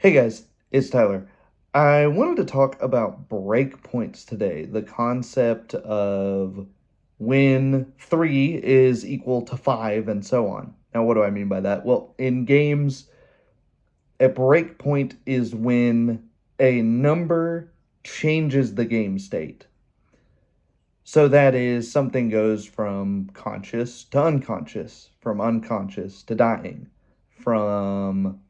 Hey guys, it's Tyler. I wanted to talk about breakpoints today, the concept of when 3 is equal to 5 and so on. Now, what do I mean by that? Well, in games, a breakpoint is when a number changes the game state. So that is something goes from conscious to unconscious, from unconscious to dying, from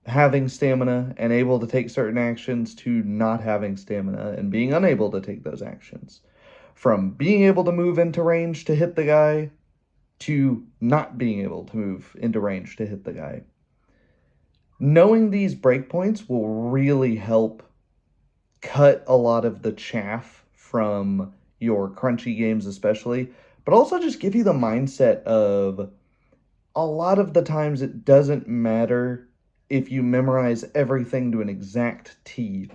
having stamina and able to take certain actions to not having stamina and being unable to take those actions. From being able to move into range to hit the guy to not being able to move into range to hit the guy. Knowing these breakpoints will really help cut a lot of the chaff from your crunchy games, especially, but also just give you the mindset of a lot of the times it doesn't matter if you memorize everything to an exact T.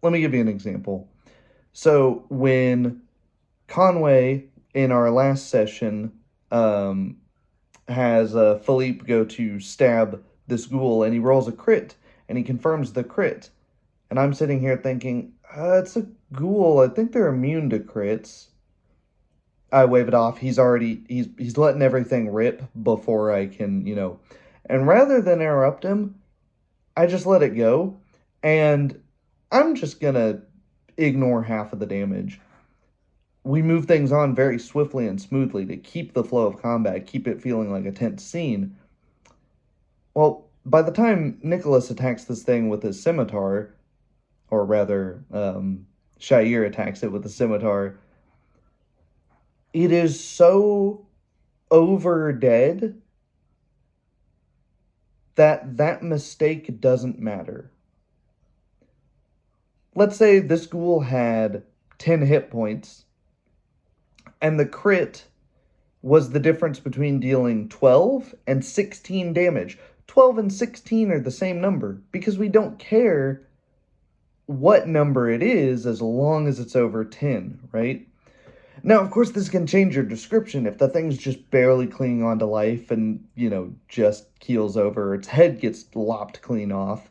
Let me give you an example. So when Conway in our last session has Philippe go to stab this ghoul and he rolls a crit and he confirms the crit. And I'm sitting here thinking, it's a ghoul. I think they're immune to crits. I wave it off. He's letting everything rip before I can, And rather than interrupt him, I just let it go. And I'm just going to ignore half of the damage. We move things on very swiftly and smoothly to keep the flow of combat, keep it feeling like a tense scene. Well, by the time Nicholas attacks this thing with his scimitar, or rather, Shair attacks it with a scimitar, it is so over dead that mistake doesn't matter. Let's say this ghoul had 10 hit points, and the crit was the difference between dealing 12 and 16 damage. 12 and 16 are the same number, because we don't care what number it is as long as it's over 10, right? Now, of course, this can change your description. If the thing's just barely clinging on to life and, just keels over, its head gets lopped clean off,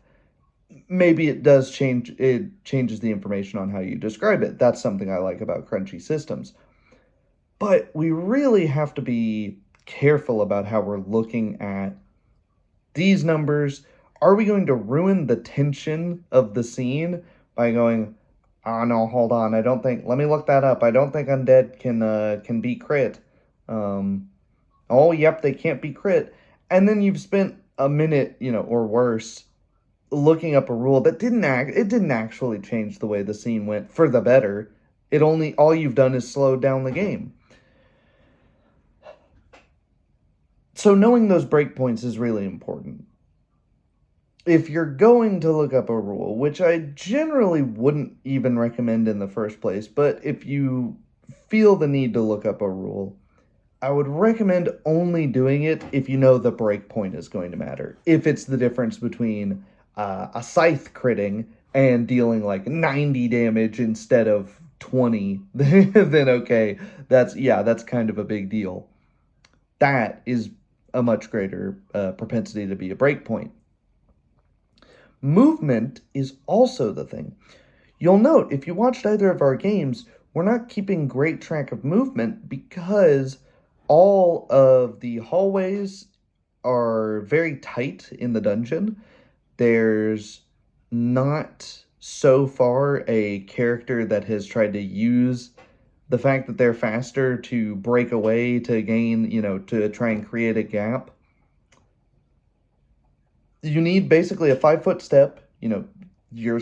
maybe it changes the information on how you describe it. That's something I like about crunchy systems. But we really have to be careful about how we're looking at these numbers. Are we going to ruin the tension of the scene by going, oh no, hold on, let me look that up. I don't think undead can be crit. Oh, yep, they can't be crit. And then you've spent a minute, or worse, looking up a rule that didn't actually change the way the scene went for the better. All you've done is slowed down the game. So knowing those breakpoints is really important. If you're going to look up a rule, which I generally wouldn't even recommend in the first place, but if you feel the need to look up a rule, I would recommend only doing it if you know the breakpoint is going to matter. If it's the difference between a scythe critting and dealing like 90 damage instead of 20, then okay, that's kind of a big deal. That is a much greater propensity to be a breakpoint. Movement is also the thing. You'll note, if you watched either of our games, we're not keeping great track of movement because all of the hallways are very tight in the dungeon. There's not so far a character that has tried to use the fact that they're faster to break away, to gain, to try and create a gap. You need basically a 5-foot step, your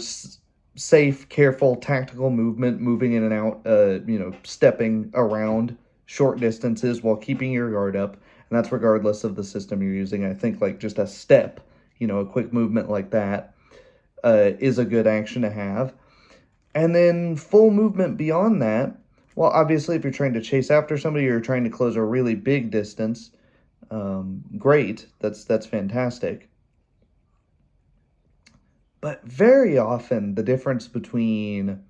safe, careful, tactical movement, moving in and out, stepping around short distances while keeping your guard up. And that's regardless of the system you're using. I think like just a step, a quick movement like that is a good action to have. And then full movement beyond that, well, obviously if you're trying to chase after somebody or you're trying to close a really big distance, great, that's fantastic. But very often, the difference between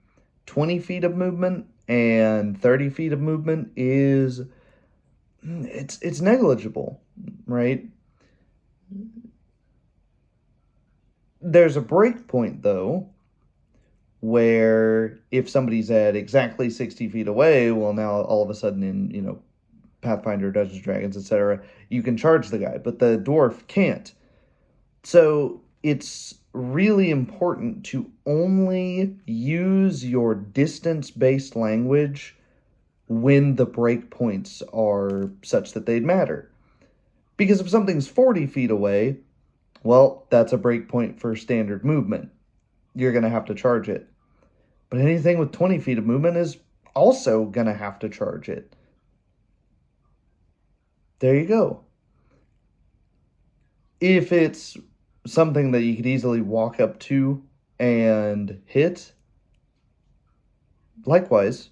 20 feet of movement and 30 feet of movement is, it's negligible, right? There's a breakpoint, though, where if somebody's at exactly 60 feet away, well, now all of a sudden in, Pathfinder, Dungeons and Dragons, etc., you can charge the guy, but the dwarf can't. So it's really important to only use your distance-based language when the breakpoints are such that they'd matter. Because if something's 40 feet away, well, that's a breakpoint for standard movement. You're going to have to charge it. But anything with 20 feet of movement is also going to have to charge it. There you go. If it's something that you could easily walk up to and hit, likewise,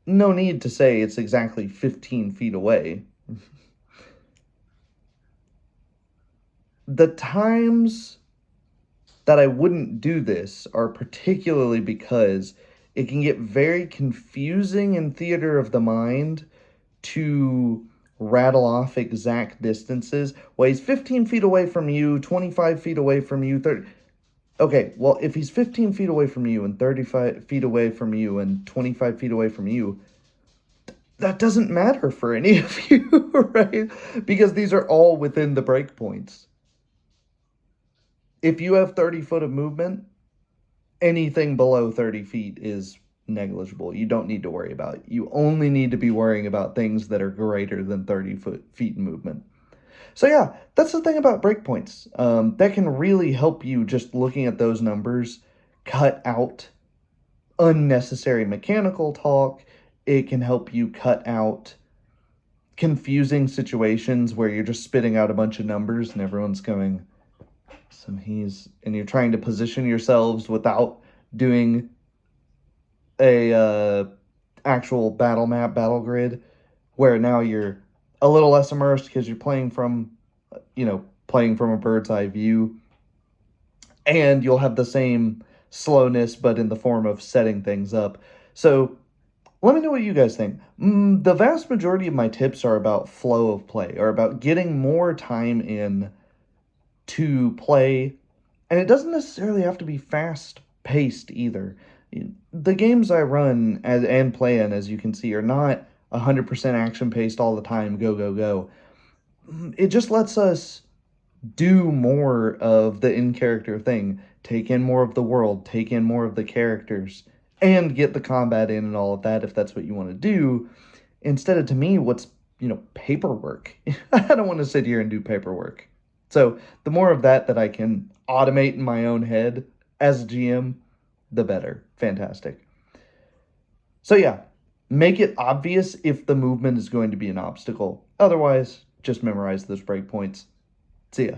no need to say it's exactly 15 feet away. The times that I wouldn't do this are particularly because it can get very confusing in theater of the mind to rattle off exact distances. Well, he's 15 feet away from you, 25 feet away from you, 30. Okay, well, if he's 15 feet away from you and 35 feet away from you and 25 feet away from you, that doesn't matter for any of you, right? Because these are all within the breakpoints. If you have 30 foot of movement, anything below 30 feet is negligible. You don't need to worry about it. You only need to be worrying about things that are greater than 30 feet in movement. So yeah, that's the thing about breakpoints. That can really help you, just looking at those numbers, cut out unnecessary mechanical talk. It can help you cut out confusing situations where you're just spitting out a bunch of numbers and everyone's going, and you're trying to position yourselves without doing a actual battle map, battle grid, where now you're a little less immersed because you're playing from a bird's eye view, and you'll have the same slowness, but in the form of setting things up. So let me know what you guys think. The vast majority of my tips are about flow of play, or about getting more time in to play, and it doesn't necessarily have to be fast-paced either. The games I run and play in, as you can see, are not 100% action-paced all the time, go, go, go. It just lets us do more of the in-character thing, take in more of the world, take in more of the characters, and get the combat in and all of that if that's what you want to do, instead of, to me, what's, paperwork. I don't want to sit here and do paperwork. So the more of that I can automate in my own head as a GM, the better. Fantastic. So yeah, make it obvious if the movement is going to be an obstacle. Otherwise, just memorize those breakpoints. See ya.